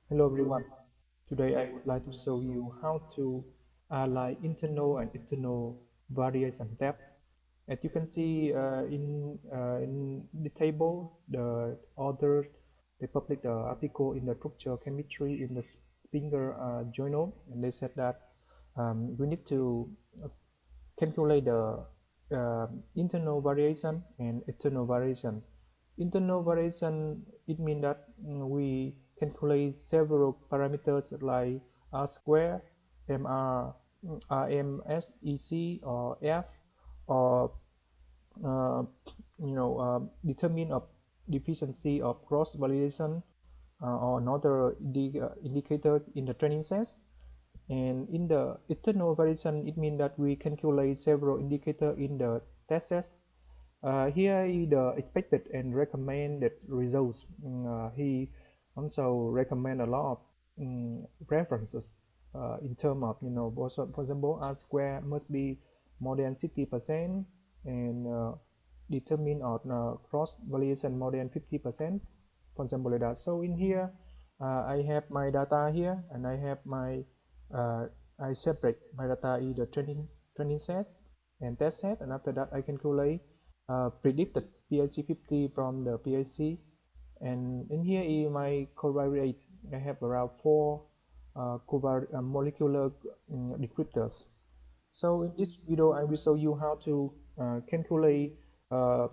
Hello everyone. Today I would like to show you how to align internal and external variation tab. As you can see in the table, the author they published the article in the structure chemistry in the Springer journal, and they said that we need to calculate the internal variation and external variation. Internal variation, it means that we calculate several parameters like R square, MR, RMSEC, or F, or uh, determine of deficiency of cross validation or another indicators in the training set. And in the internal variation, it means that we calculate several indicators in the test set. Here is the expected and recommended results. He also recommend a lot of preferences in terms of, for example, R square must be more than 60% and determine or cross validation more than 50%, for example, like that. So in here, I have my data here, and I have my I separate my data in the training set and test set, and after that I calculate predicted PIC 50 from the PIC. And in here is my covariate. I have around four molecular descriptors. So in this video I will show you how to calculate uh,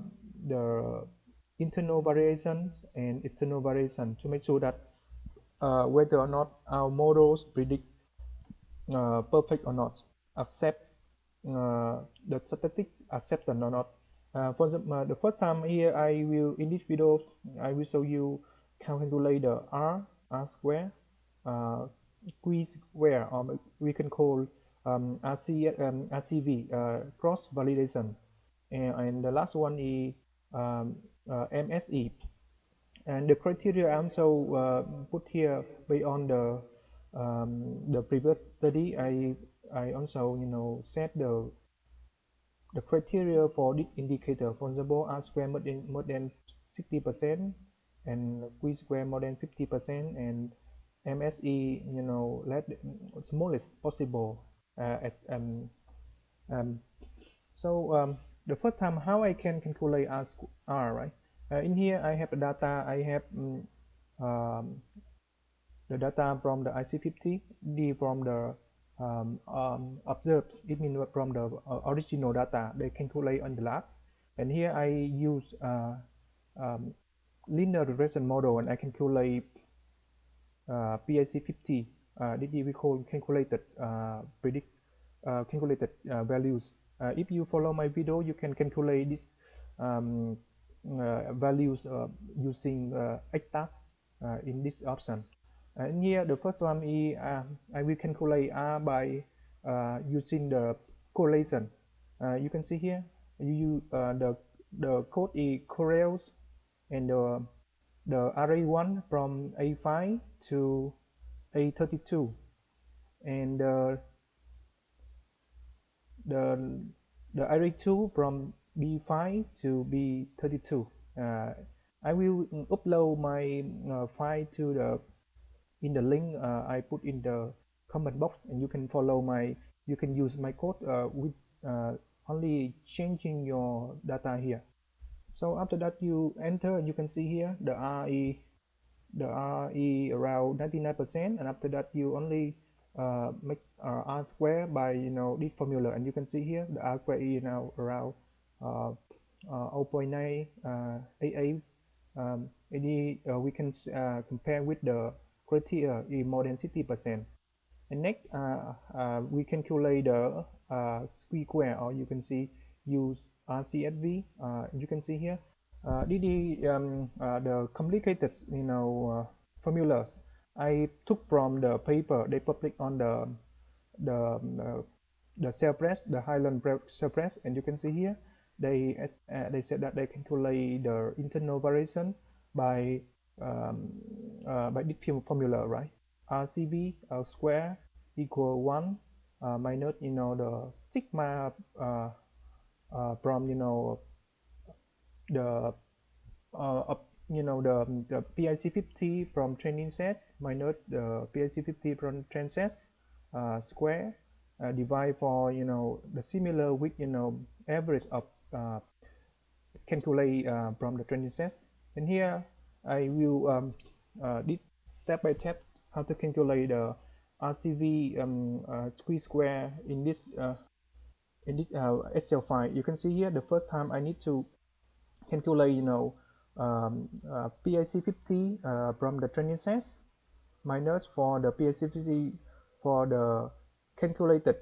the internal variations and external variation to make sure that whether or not our models predict perfect or not, accept the statistic acceptance or not. For the first time here, I will in this video I will show you calculate the R square, uh, Q square, or we can call RCV, cross validation, and the last one is MSE. And the criteria I also put here based on the previous study. I also set the criteria for this indicator. For example, R square more than 60% and Q square more than 50% and MSE let smallest possible as um, so the first time how I can calculate R, right? In here I have the data. I have um, the data from the IC50, from the observed. It means from the original data they calculate on the lab. And here I use um, linear regression model, and I calculate PIC50. This is we call calculated calculated values. If you follow my video, you can calculate this um, values using X in this option. And here the first one is I will calculate R by using the correlation. You can see here the code is correls, and the array 1 from A5 to A32, and the the array 2 from B5 to B32. I will upload my file to the in the link I put in the comment box, and you can follow you can use my code with only changing your data here. So after that you enter, and you can see here the RE around 99%, and after that you only make R square by this formula, and you can see here the R square is now around 0.988. We can compare with the criteria is more than 60%. And next we calculate the square, or you can see use RCSV. You can see here this is the complicated formulas I took from the paper they published on the uh, the cell press, the Highland cell press. And you can see here they said that they calculate the internal variation by by this formula, right? RCV square equal 1 minus the sigma from the the PIC50 from training set minus the PIC50 from train set square divide for the similar with average of calculate from the training set. And here I will did step by step how to calculate the RCV square in this Excel file. You can see here the first time I need to calculate PIC50 from the training set minus for the PIC50 for the calculated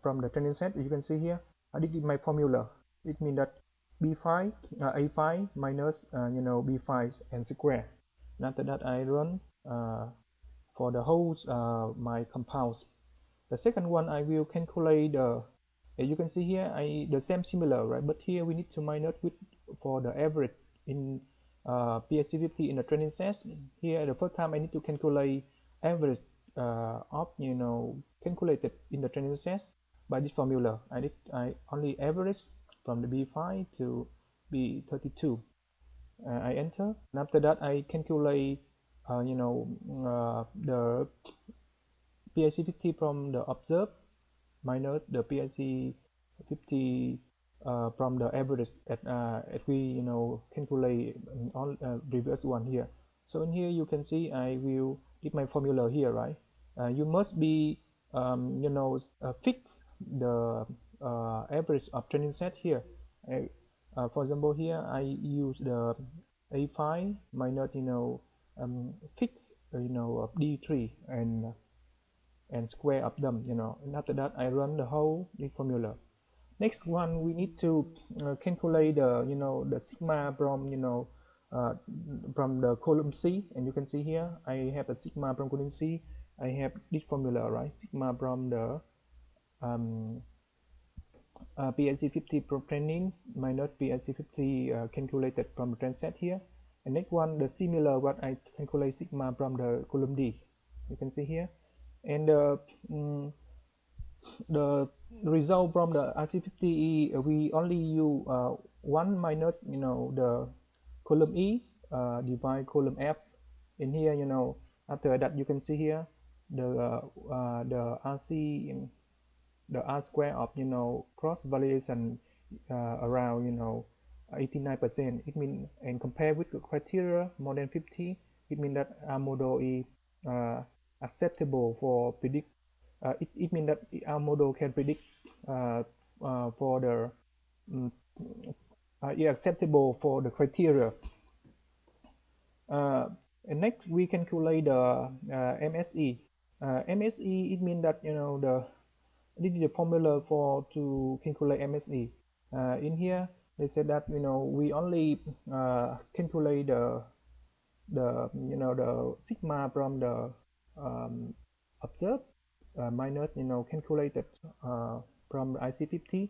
from the training set. You can see here I did my formula. It means that B5 A5 minus B5 and square. And after that I run for the whole my compounds. The second one I will calculate you can see here the same similar, right? But here we need to minus with for the average in PIC50 in the training set. Here the first time I need to calculate average of calculated in the training set by this formula. I only average from the B5 to B32. I enter, and after that I calculate the PIC50 from the observed minus the PIC50 from the average at we calculate on previous one here. So in here you can see I will give my formula here, right? You must be fix the average of training set here. For example, here I use the A5 minus fix D3 and square of them, and after that I run the whole the formula. Next one we need to calculate the sigma from the column C, and you can see here I have a sigma from column C. I have this formula, right? Sigma from the PIC50 from training minus PIC50 calculated from the train set here. And next one the similar what I calculate sigma from the column D, you can see here. And the result from the RC50 we only use 1 minus the column E divide column F. In here after that you can see here the RC the R square of cross validation around 89%. It means, and compared with the criteria more than 50, it means that our model is acceptable for predict. It means that our model can predict for the acceptable for the criteria. And next we calculate the MSE. MSE, it means that this is the formula for to calculate MSE. In here they said that we only calculate the the sigma from the observed minus calculated from the IC50.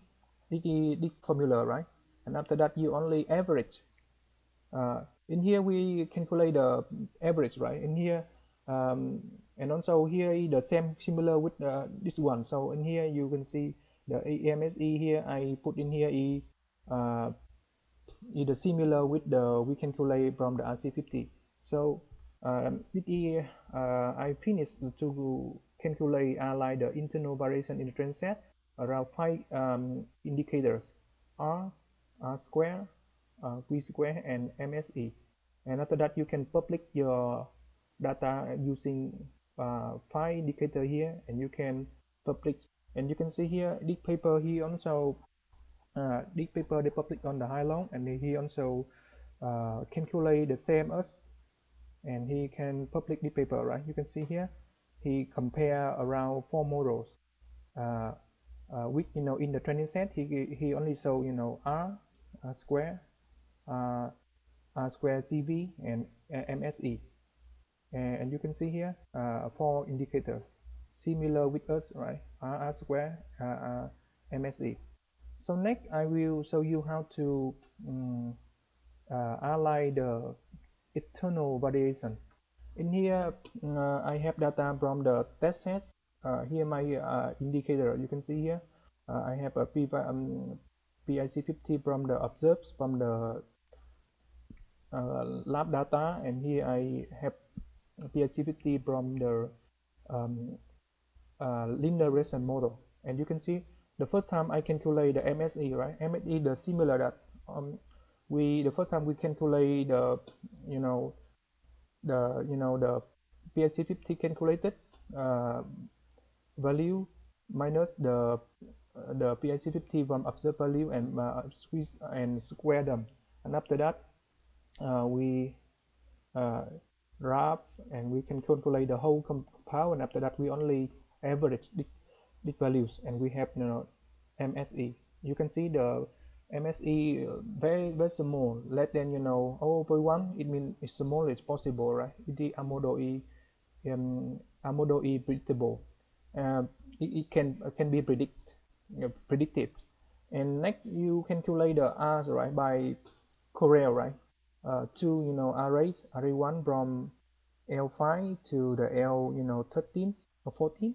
This is this formula, right? And after that you only average. In here we calculate the average, right? In here and also here the same similar with this one. So in here you can see the MSE here I put in here is similar with the we calculate from the RC50. So I finished to calculate like the internal variation in the train set around 5 indicators: R square, V square, and MSE. And after that you can publish your data using 5 indicator here, and you can publish. And you can see here this paper he also this paper they published on the High and he also calculate the same as, and he can publish the paper, right? You can see here he compare around 4 models with in the training set he only show R square, R square CV, and MSE. And you can see here 4 indicators similar with us, right? R square, MSE. So next I will show you how to align the internal variation. In here I have data from the test set. Here my indicator, you can see here I have a PIC50 from the observed from the lab data, and here I have PIC50 from the um, linear regression model. And you can see the first time I calculate the MSE, right? MSE, the similar that the first time we calculate the you know the PIC50 calculated uh, value minus the PIC50 from observed value, and squeeze and square them. And after that we uh, graph, and we can calculate the whole compound, and after that we only average these values, and we have MSE. You can see the MSE very very small, less than 0.1. It means it's small as possible, right? It is a model is predictable. uh, it can be predictive. And next you calculate the R, right, by Corel, right? Two arrays, array 1 from L5 to the L 13 or 14,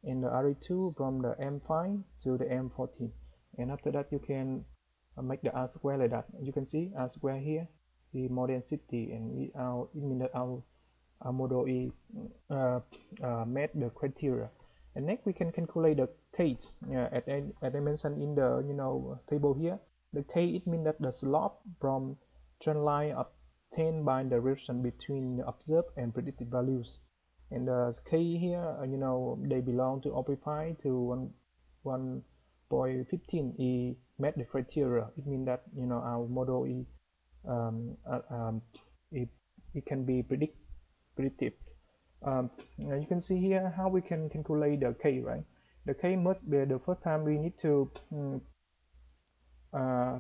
and the array 2 from the M5 to the M14. And after that you can make the R square like that. You can see R square here is more than 60, and it means that our model is met the criteria. And next we can calculate the k. As I mentioned in the table here, the k, it means that the slope from trend line obtained by the relation between the observed and predicted values. And the k here, they belong to amplify to 1.15 is met the criteria. It means that our model is um, uh, um, it, it can be predictive. You can see here how we can calculate the k, right? The k must be the first time we need to uh,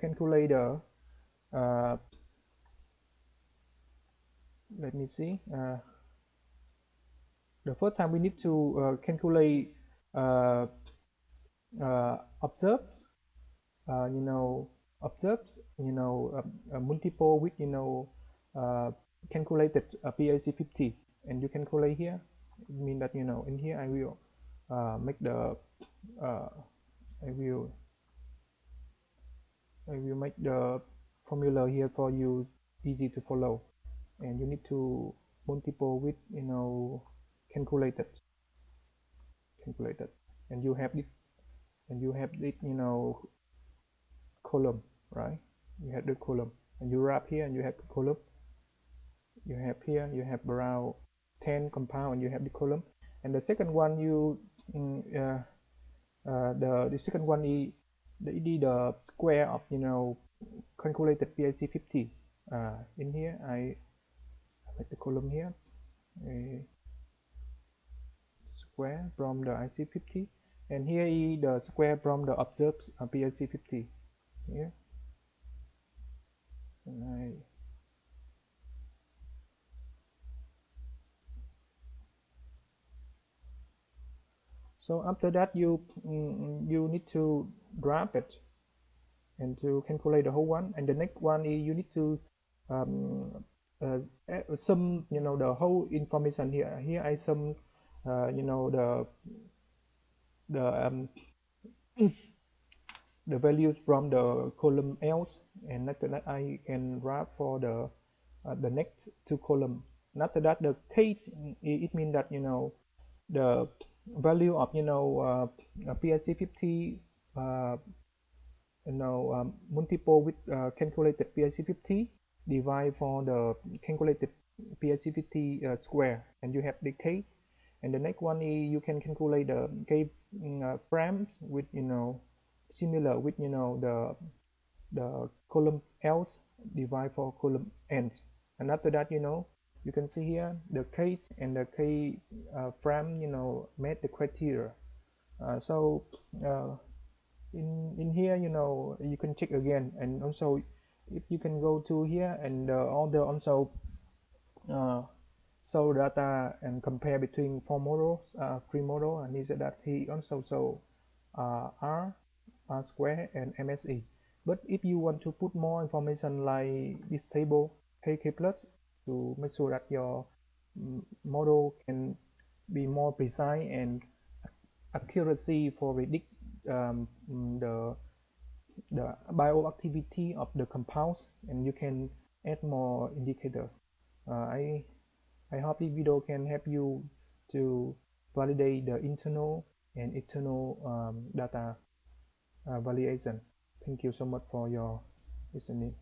calculate the uh, let me see. The first time we need to calculate uh, observes, you know, observes, multiple with uh, calculated PIC50, and you calculate here. It means that in here I will make the uh, I will make the formula here for you easy to follow, and you need to multiple with calculated calculated, and you have this, column, right? You have the column, and you wrap here, and you have the column. You have here, you have around 10 compound, and you have the column. And the second one you the second one is the square of calculated PIC50. In here I make the column here, a square from the IC50, and here is the square from the observed PIC50 here. And so after that you need to graph it and to calculate the whole one. And the next one is you need to um, sum the whole information here. Here I sum the the values from the column else, and after that I can graph for the next two column. And after that the k, it means that the value of PIC50 multiple with calculated PIC50 divide for the calculated PIC50 square, and you have the k. And the next one is you can calculate the k frames with similar with the column else divide for column ends. And after that you can see here the k and the k frame met the criteria. So in here you can check again, and also if you can go to here and order also show data and compare between four models, three model, and is that he also show R square and MSE. But if you want to put more information like this table KK plus to make sure that your model can be more precise and accuracy for predict the the bioactivity of the compounds, and you can add more indicators. I hope this video can help you to validate the internal and external data validation. Thank you so much for your listening.